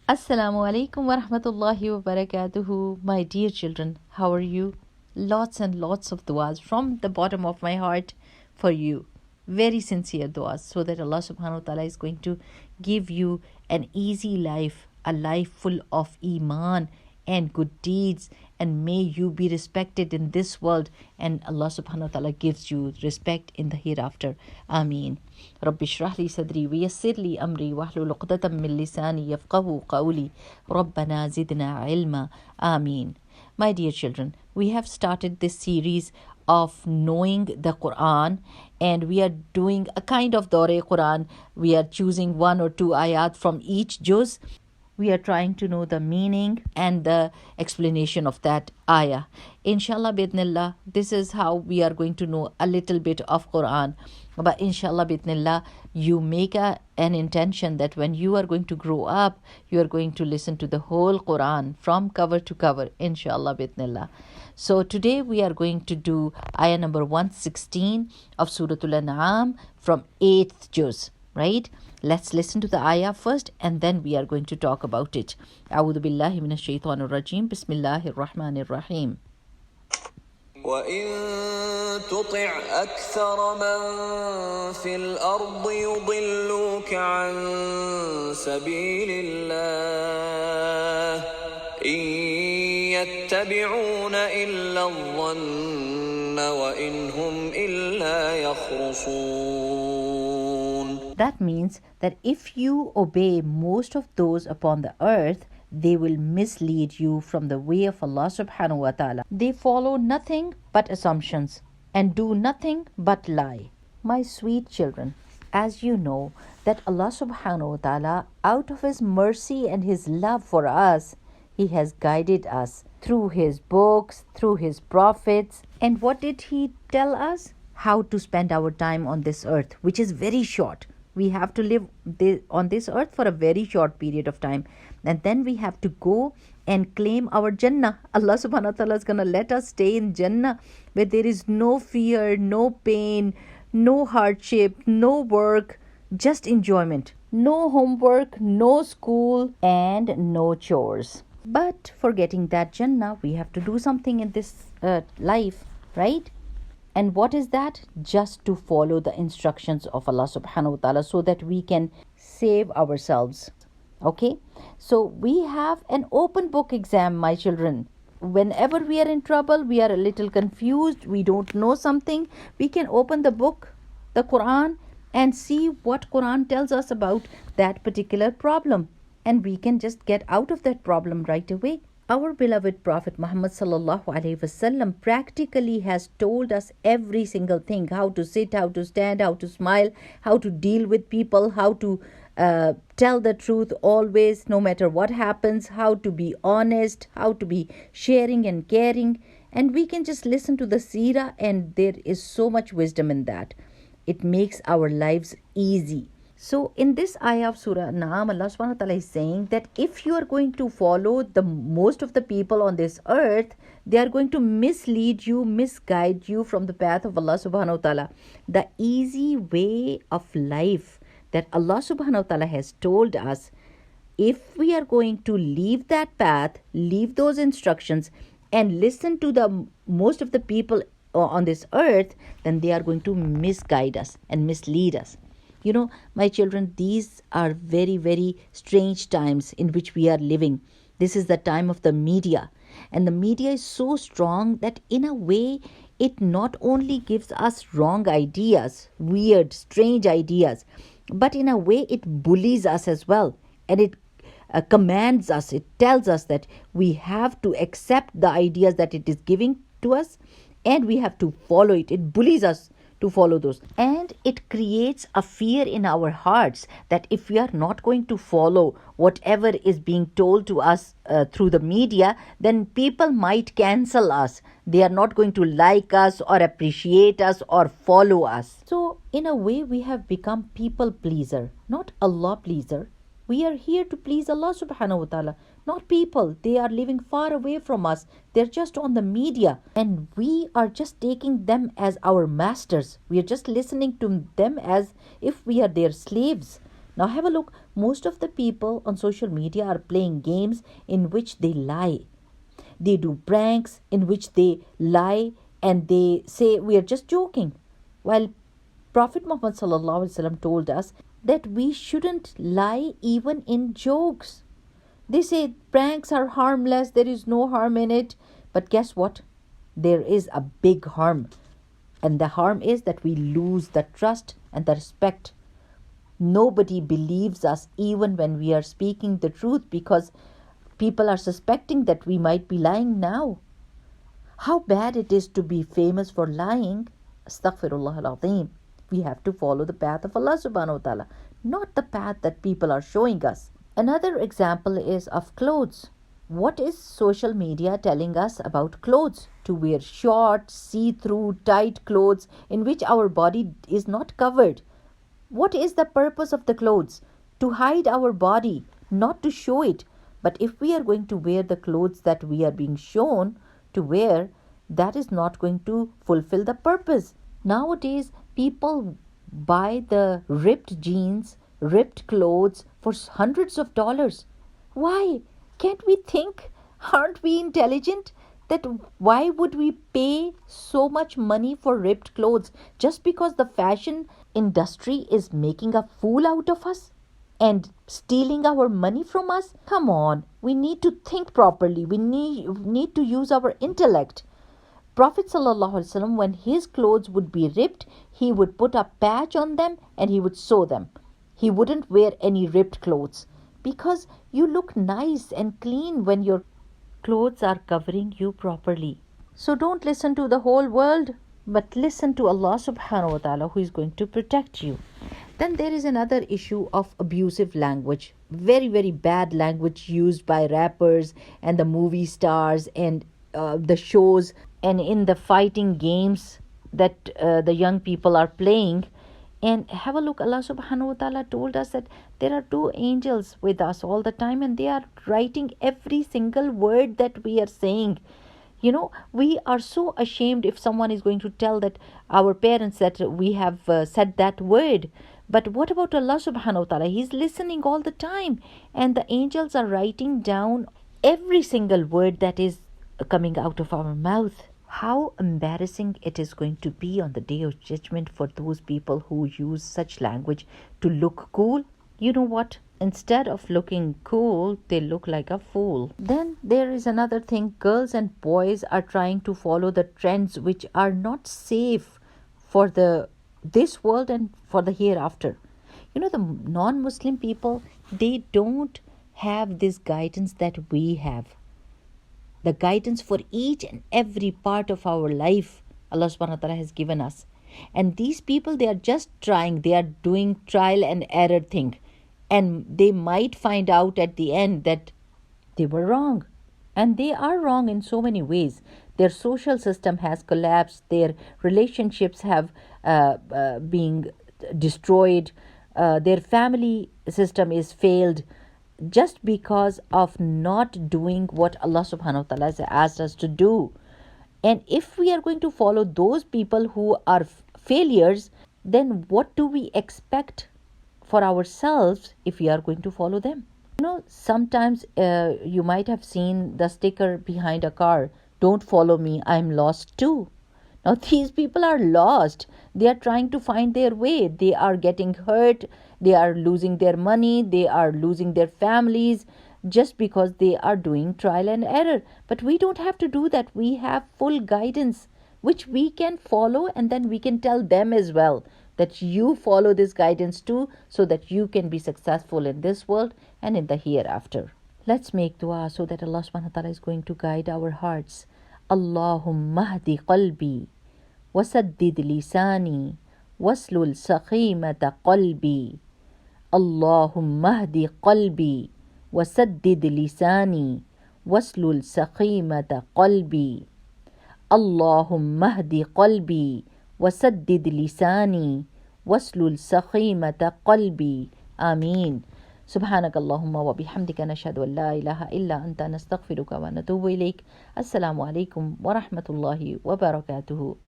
Assalamu alaikum wa rahmatullahi wa barakatuhu. My dear children, how are you? Lots and lots of du'as from the bottom of my heart for you. Very sincere du'as so that Allah subhanahu wa ta'ala is going to give you an easy life, a life full of iman and good deeds, and may you be respected in this world and Allah subhanahu wa ta'ala gives you respect in the hereafter. Ameen. رب اشرح لي صدري ويسر لي أمري واحلل عقدة من لساني يفقهوا قولي ربنا زدنا علما. Ameen. My dear children, we have started this series of knowing the Quran, and we are doing a kind of Dawrah Quran. We are choosing one or two ayat from each juz. We are trying to know the meaning and the explanation of that ayah. Inshallah bidnillah, this is how we are going to know a little bit of Quran. But inshallah bidnillah, you make an intention that when you are going to grow up, you are going to listen to the whole Quran from cover to cover. Inshallah bidnillah. So today we are going to do ayah number 116 of Surah Al-An'am from 8th juz. Right? Let's listen to the ayah first and then we are going to talk about it. أعوذ بالله من الشيطان الرجيم. بسم الله الرحمن الرحيم. وإن تطع أكثر من في الأرض يضلوك عن سبيل الله إن يتبعون إلا الظن وإن هم إلا يخرصون. That means that if you obey most of those upon the earth, they will mislead you from the way of Allah subhanahu wa ta'ala. They follow nothing but assumptions and do nothing but lie. My sweet children, as you know that Allah subhanahu wa ta'ala, out of His mercy and His love for us, He has guided us through His books, through His prophets. And what did He tell us? How to spend our time on this earth, which is very short. We have to live on this earth for a very short period of time. And then we have to go and claim our Jannah. Allah subhanahu wa ta'ala is going to let us stay in Jannah where there is no fear, no pain, no hardship, no work, just enjoyment. No homework, no school, and no chores. But for getting that Jannah, we have to do something in this life, right? And what is that? Just to follow the instructions of Allah subhanahu wa ta'ala so that we can save ourselves. Okay? So we have an open book exam, my children. Whenever we are in trouble, we are a little confused, we don't know something, we can open the book, the Quran, and see what Quran tells us about that particular problem. And we can just get out of that problem right away. Our beloved Prophet Muhammad sallallahu alaihi wasallam practically has told us every single thing: how to sit, how to stand, how to smile, how to deal with people, how to tell the truth always, no matter what happens, how to be honest, how to be sharing and caring. And we can just listen to the seerah, and there is so much wisdom in that. It makes our lives easy. So in this ayah of Surah Naam, Allah subhanahu wa ta'ala is saying that if you are going to follow the most of the people on this earth, they are going to mislead you, misguide you from the path of Allah subhanahu wa ta'ala. The easy way of life that Allah subhanahu wa ta'ala has told us, if we are going to leave that path, leave those instructions and listen to the most of the people on this earth, then they are going to misguide us and mislead us. You know, my children, these are very, very strange times in which we are living. This is the time of the media. And the media is so strong that in a way, it not only gives us wrong ideas, weird, strange ideas, but in a way, it bullies us as well. And it commands us, it tells us that we have to accept the ideas that it is giving to us and we have to follow it. It bullies us to follow those, and it creates a fear in our hearts that if we are not going to follow whatever is being told to us through the media, then people might cancel us. They are not going to like us or appreciate us or follow us. So in a way, we have become people pleaser, not Allah pleaser. We are here to please Allah subhanahu wa ta'ala, not people. They are living far away from us. They're just on the media. And we are just taking them as our masters. We are just listening to them as if we are their slaves. Now have a look. Most of the people on social media are playing games in which they lie. They do pranks in which they lie and they say we are just joking. While Prophet Muhammad sallallahu alaihi wasallam told us that we shouldn't lie even in jokes. They say pranks are harmless, there is no harm in it. But guess what? There is a big harm. And the harm is that we lose the trust and the respect. Nobody believes us even when we are speaking the truth because people are suspecting that we might be lying now. How bad it is to be famous for lying. Astaghfirullah al-Azim. We have to follow the path of Allah subhanahu wa ta'ala, not the path that people are showing us. Another example is of clothes. What is social media telling us about clothes? To wear short, see-through, tight clothes in which our body is not covered. What is the purpose of the clothes? To hide our body, not to show it. But if we are going to wear the clothes that we are being shown to wear, that is not going to fulfill the purpose. Nowadays, people buy the ripped jeans, ripped clothes for hundreds of dollars. Why? Can't we think? Aren't we intelligent? That why would we pay so much money for ripped clothes just because the fashion industry is making a fool out of us and stealing our money from us? Come on, we need to think properly. We need to use our intellect. Prophet ﷺ, when his clothes would be ripped, he would put a patch on them and he would sew them. He wouldn't wear any ripped clothes because you look nice and clean when your clothes are covering you properly. So don't listen to the whole world, but listen to Allah subhanahu wa ta'ala, who is going to protect you. Then there is another issue of abusive language. Very, very bad language used by rappers and the movie stars and the shows and in the fighting games that the young people are playing. And have a look, Allah subhanahu wa ta'ala told us that there are two angels with us all the time and they are writing every single word that we are saying. You know, we are so ashamed if someone is going to tell that our parents that we have said that word. But what about Allah subhanahu wa ta'ala? He's listening all the time and the angels are writing down every single word that is coming out of our mouth. How embarrassing it is going to be on the day of judgment for those people who use such language to look cool. You know what? Instead of looking cool, they look like a fool. Then there is another thing. Girls and boys are trying to follow the trends which are not safe for this world and for the hereafter. You know, the non-Muslim people, they don't have this guidance that we have. The guidance for each and every part of our life, Allah subhanahu wa ta'ala has given us. And these people, they are just trying, they are doing trial and error thing. And they might find out at the end that they were wrong. And they are wrong in so many ways. Their social system has collapsed. Their relationships have been destroyed. Their family system is failed just because of not doing what Allah subhanahu wa ta'ala has asked us to do. And if we are going to follow those people who are failures, then what do we expect for ourselves if we are going to follow them? You know, sometimes you might have seen the sticker behind a car, "Don't follow me, I'm lost too." Now these people are lost. They are trying to find their way. They are getting hurt. They are losing their money. They are losing their families just because they are doing trial and error. But we don't have to do that. We have full guidance which we can follow, and then we can tell them as well that you follow this guidance too, so that you can be successful in this world and in the hereafter. Let's make dua so that Allah subhanahu wa ta'ala is going to guide our hearts. Allahumma hdi qalbi wasaddid lisani waslul saqimata qalbi. Allahumma hdi qalbi wasaddid lisani waslul saqimata qalbi. Allahumma hdi qalbi wasaddid lisani waslul saqimata qalbi. Ameen. سبحانك اللهم وبحمدك نشهد أن لا إله إلا أنت نستغفرك ونتوب إليك. السلام عليكم ورحمة الله وبركاته.